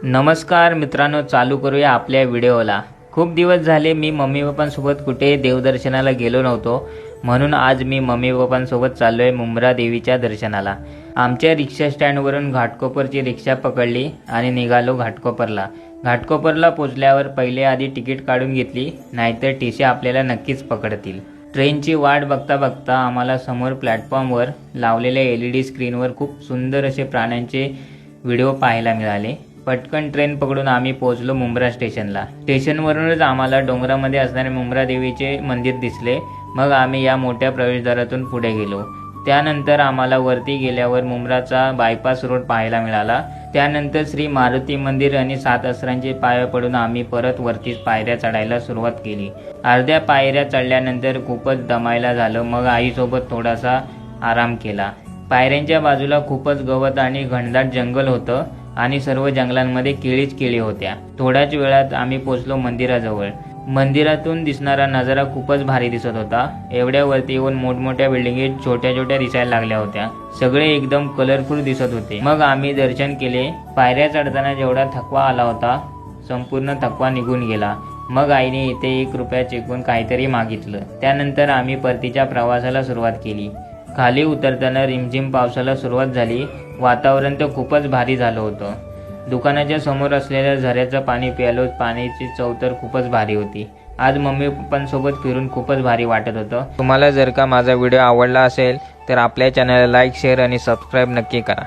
नमस्कार मित्रांनो, चालू करूया आपल्या व्हिडिओला। खूप दिवस झाले मी मम्मी पप्पांसोबत कुठे देवदर्शनाला गेलो नव्हतो, म्हणून आज मी मम्मी पप्पांसोबत चाललोय मुंब्रा देवीच्या दर्शनाला। आमच्या रिक्षा स्टँडवरून घाटकोपरची रिक्षा पकडली आणि निघालो घाटकोपरला। घाटकोपरला पोचल्यावर पहिले आधी तिकीट काढून घेतली, नाहीतर टीसी आपल्याला नक्कीच पकडतील। ट्रेनची वाट बघता बघता आम्हाला समोर प्लॅटफॉर्मवर लावलेल्या LED स्क्रीनवर खूप सुंदर असे प्राण्यांचे व्हिडिओ पाहायला मिळाले। पटकन ट्रेन पकडून आम्ही पोहोचलो मुंब्रा स्टेशनला। स्टेशनवरूनच आम्हाला डोंगरामध्ये असणारे मुंब्रा देवीचे मंदिर दिसले। मग आम्ही या मोठ्या प्रवेशद्वारातून पुढे गेलो। त्यानंतर आम्हाला वरती गेल्यावर मुंब्राचा बायपास रोड पाहायला मिळाला। त्यानंतर श्री मारुती मंदिर आणि 7 असरांचे पाया पडून आम्ही परत वरतीच पायऱ्या चढायला सुरुवात केली। अर्ध्या पायऱ्या चढल्यानंतर खूपच दमायला झालं, मग आईसोबत थोडासा आराम केला। पायऱ्यांच्या बाजूला खूपच गवत आणि घनदाट जंगल होतं आणि सर्व जंगलांमध्ये केळीच केळी होत्या। थोड्याच वेळात आम्ही पोचलो मंदिराजवळ। मंदिरातून दिसणारा नजारा खूपच भारी दिसत होता। एवढ्या वरती येऊन मोठमोठ्या बिल्डिंगी छोट्या छोट्या दिसायला लागल्या होत्या। सगळे एकदम कलरफुल दिसत होते। मग आम्ही दर्शन केले। पायऱ्या चढताना जेवढा थकवा आला होता, संपूर्ण थकवा निघून गेला। मग आईने इथे 1 रुपया चेकून काहीतरी मागितलं। त्यानंतर आम्ही परतीच्या प्रवासाला सुरुवात केली। खाली उतरताना रिमझिम पावसाला सुरुवात झाली। वातावरण तर खूपच भारी झालं होतं। दुकानाच्या समोर असलेल्या झऱ्याचं पाणी प्यालो। पाण्याची चव तर खूपच भारी होती। आज मम्मी पप्पांसोबत फिरून खूपच भारी वाटत होतं। तुम्हाला जर का माझा व्हिडिओ आवडला असेल तर आपल्या चॅनलला लाईक, शेअर आणि सबस्क्राईब नक्की करा।